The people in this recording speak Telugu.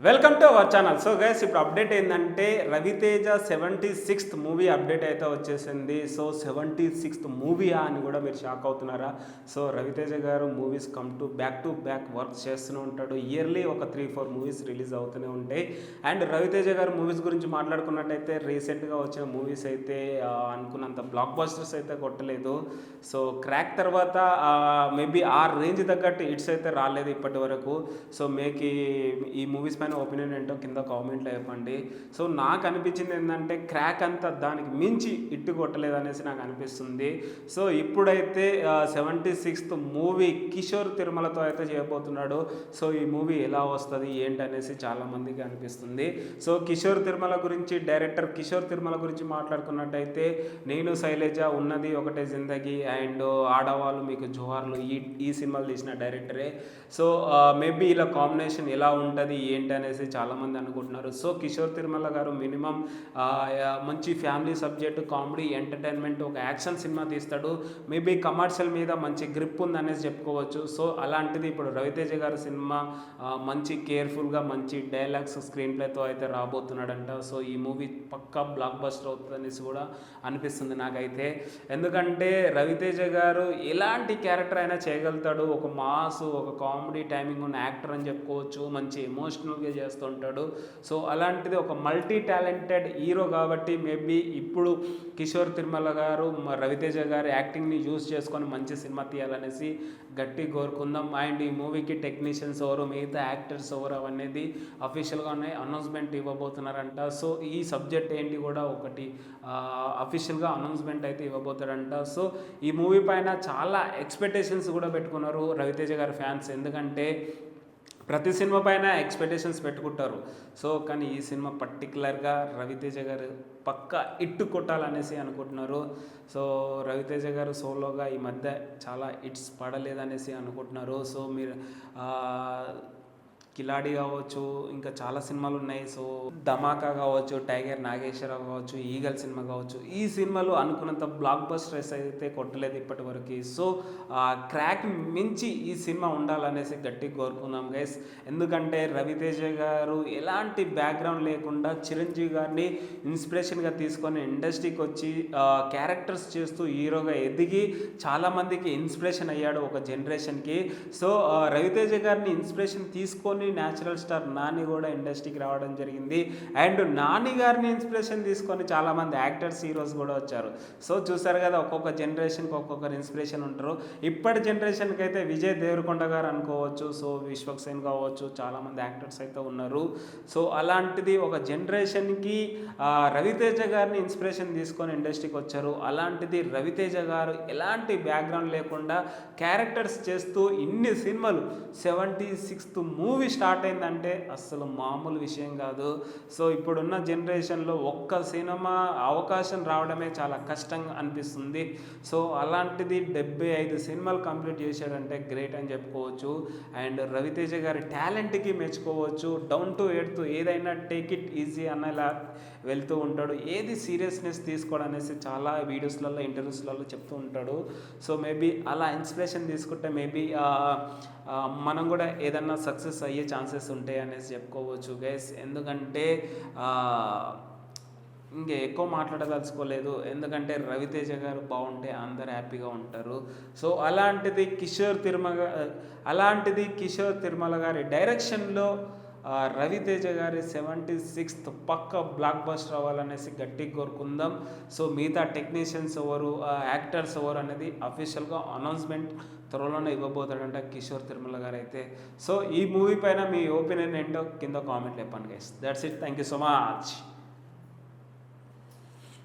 Welcome to our channel. So guys, ఇప్పుడు అప్డేట్ ఏంటంటే రవితేజ 76th మూవీ అప్డేట్ అయితే వచ్చేసింది. సో 76th మూవీయా అని కూడా మీరు షాక్ అవుతున్నారా? సో రవితేజ గారు మూవీస్ టు బ్యాక్ వర్క్ చేస్తూనే ఉంటాడు. ఇయర్లీ ఒక 3-4 మూవీస్ రిలీజ్ అవుతూనే ఉంటాయి. అండ్ రవితేజ గారు మూవీస్ గురించి మాట్లాడుకున్నట్టయితే రీసెంట్గా వచ్చిన మూవీస్ అయితే అనుకున్నంత బ్లాక్ బస్టర్స్ అయితే కొట్టలేదు. సో క్రాక్ తర్వాత మేబీ ఆ రేంజ్ తగ్గట్టు హిట్స్ అయితే రాలేదు ఇప్పటి వరకు. సో మేకి ఈ మూవీస్ పైన ఒపీనియన్ ఏంటో కింద కామెంట్లో చెప్పండి. సో నాకు అనిపించింది ఏంటంటే క్రాక్ అంతా దానికి మించి ఇట్టు కొట్టలేదు అనేసి నాకు అనిపిస్తుంది. సో ఇప్పుడైతే 76th మూవీ కిషోర్ తిరుమలతో అయితే చేయబోతున్నాడు. సో ఈ మూవీ ఎలా వస్తుంది ఏంటి అనేసి చాలామందికి అనిపిస్తుంది. సో కిషోర్ తిరుమల గురించి, డైరెక్టర్ కిషోర్ తిరుమల గురించి మాట్లాడుకున్నట్టయితే నేను శైలజ ఉన్నది ఒకటే జిందగీ అండ్ ఆడవాళ్ళు మీకు జోహార్లు ఈ సినిమాలు తీసిన డైరెక్టరే. సో మేబీ ఇలా కాంబినేషన్ ఎలా ఉంటుంది ఏంటి అనేసి చాలామంది అనుకుంటున్నారు. సో కిషోర్ తిరుమల గారు మినిమం మంచి ఫ్యామిలీ సబ్జెక్టు, కామెడీ, ఎంటర్టైన్మెంట్, ఒక యాక్షన్ సినిమా తీస్తాడు. మేబీ కమర్షియల్ మీద మంచి గ్రిప్ ఉందనేసి చెప్పుకోవచ్చు. సో అలాంటిది ఇప్పుడు రవితేజ గారి సినిమా మంచి కేర్ఫుల్గా మంచి డైలాగ్స్, స్క్రీన్ ప్లేతో అయితే రాబోతున్నాడంట. సో ఈ మూవీ పక్కా బ్లాక్ బస్టర్ అవుతుంది అనేసి కూడా అనిపిస్తుంది నాకైతే. ఎందుకంటే రవితేజ గారు ఎలాంటి క్యారెక్టర్ అయినా చేయగలుగుతాడు. ఒక మాస్, ఒక కామెడీ టైమింగ్ ఉన్న యాక్టర్ అని చెప్పుకోవచ్చు. మంచి ఎమోషనల్గా చేస్తుంటాడు. సో అలాంటిది ఒక మల్టీ టాలెంటెడ్ హీరో కాబట్టి మేబీ ఇప్పుడు కిషోర్ తిరుమల గారు రవితేజ గారి యాక్టింగ్ని యూజ్ చేసుకొని మంచి సినిమా తీయాలనేసి గట్టి కోరుకుందాం. అండ్ ఈ మూవీకి టెక్నీషియన్స్ ఎవరు, మిగతా యాక్టర్స్ ఎవరు అనేది అఫీషియల్గానే అనౌన్స్మెంట్ ఇవ్వబోతున్నారంట. సో ఈ సబ్జెక్ట్ ఏంటి కూడా ఒకటి అఫీషియల్గా అనౌన్స్మెంట్ అయితే ఇవ్వబోతారంట. సో ఈ మూవీ పైన చాలా ఎక్స్పెక్టేషన్స్ కూడా పెట్టుకున్నారు రవితేజ గారి ఫ్యాన్స్. ఎందుకంటే ప్రతి సినిమా పైన ఎక్స్పెక్టేషన్స్ పెట్టుకుంటారు. సో కానీ ఈ సినిమా పర్టికులర్గా రవితేజ గారు పక్కా ఇట్టు కొట్టాలనేసి అనుకుంటున్నారు. సో రవితేజ గారు సోలోగా ఈ మధ్య చాలా హిట్స్ పడలేదనేసి అనుకుంటున్నారు. సో మీరు కిలాడి కావచ్చు, ఇంకా చాలా సినిమాలు ఉన్నాయి. సో ధమాకా కావచ్చు, టైగర్ నాగేశ్వరరావు కావచ్చు, ఈగల్ సినిమా కావచ్చు, ఈ సినిమాలు అనుకున్నంత బ్లాక్ బస్టర్స్ అయితే కొట్టలేదు ఇప్పటి వరకు. సో క్రాక్ మించి ఈ సినిమా ఉండాలనేసి గట్టి కోరుకున్నాం గైస్. ఎందుకంటే రవితేజ గారు ఎలాంటి బ్యాక్గ్రౌండ్ లేకుండా చిరంజీవి గారిని ఇన్స్పిరేషన్గా తీసుకొని ఇండస్ట్రీకి వచ్చి క్యారెక్టర్స్ చేస్తూ హీరోగా ఎదిగి చాలామందికి ఇన్స్పిరేషన్ అయ్యాడు ఒక జనరేషన్కి. సో రవితేజ గారిని ఇన్స్పిరేషన్ తీసుకొని న్యాచురల్ స్టార్ నాని కూడా ఇండస్ట్రీకి రావడం జరిగింది. అండ్ నాని గారిని ఇన్స్పిరేషన్ తీసుకొని చాలామంది యాక్టర్స్, హీరోస్ కూడా వచ్చారు. సో చూసారు కదా, ఒక్కొక్క జనరేషన్కి ఒక్కొక్కరు ఇన్స్పిరేషన్ ఉంటారు. ఇప్పటి జనరేషన్కి అయితే విజయ్ దేవరకొండ గారు అనుకోవచ్చు, సో విశ్వక్సేన్ కావచ్చు, చాలామంది యాక్టర్స్ అయితే ఉన్నారు. సో అలాంటిది ఒక జనరేషన్కి రవితేజ గారిని ఇన్స్పిరేషన్ తీసుకొని ఇండస్ట్రీకి వచ్చారు. అలాంటిది రవితేజ గారు ఎలాంటి బ్యాక్గ్రౌండ్ లేకుండా క్యారెక్టర్స్ చేస్తూ ఇన్ని సినిమాలు 76th మూవీ స్టార్ట్ అయిందంటే అస్సలు మామూలు విషయం కాదు. సో ఇప్పుడున్న జనరేషన్లో ఒక్క సినిమా అవకాశం రావడమే చాలా కష్టంగా అనిపిస్తుంది. సో అలాంటిది 75 సినిమాలు కంప్లీట్ చేశాడంటే గ్రేట్ అని చెప్పుకోవచ్చు. అండ్ రవితేజ గారి టాలెంట్కి మెచ్చుకోవచ్చు. డౌన్ టు ఎర్త్, ఏదైనా టేక్ ఇట్ ఈజీ అన్నలా వెళ్తూ ఉంటాడు. ఏది సీరియస్నెస్ తీసుకోవడం అనేసి చాలా వీడియోస్లలో, ఇంటర్వ్యూస్లలో చెప్తూ ఉంటాడు. సో మేబీ అలా ఇన్స్పిరేషన్ తీసుకుంటే మేబీ మనం కూడా ఏదన్నా సక్సెస్ అయ్యే ఛాన్సెస్ ఉంటాయి అనేసి చెప్పుకోవచ్చు గైస్. ఎందుకంటే ఇంకా ఎక్కువ మాట్లాడదలుచుకోలేదు. ఎందుకంటే రవితేజ గారు బాగుంటే అందరు హ్యాపీగా ఉంటారు. సో అలాంటిది కిషోర్ తిరుమల గారి డైరెక్షన్లో రవితేజ గారి 76th పక్క బ్లాక్ బస్టర్ అవ్వాలనేసి గట్టిగా కోరుకుందాం. సో మిగతా టెక్నీషియన్స్ ఎవరు, యాక్టర్స్ ఎవరు అనేది అఫీషియల్గా అనౌన్స్మెంట్ త్వరలోనే ఇవ్వబోతాడంట కిషోర్ తిరుమల గారు అయితే. సో ఈ మూవీ పైన మీ ఒపీనియన్ ఏంటో కింద కామెంట్ చెప్పండి guys. That's it. Thank you so much.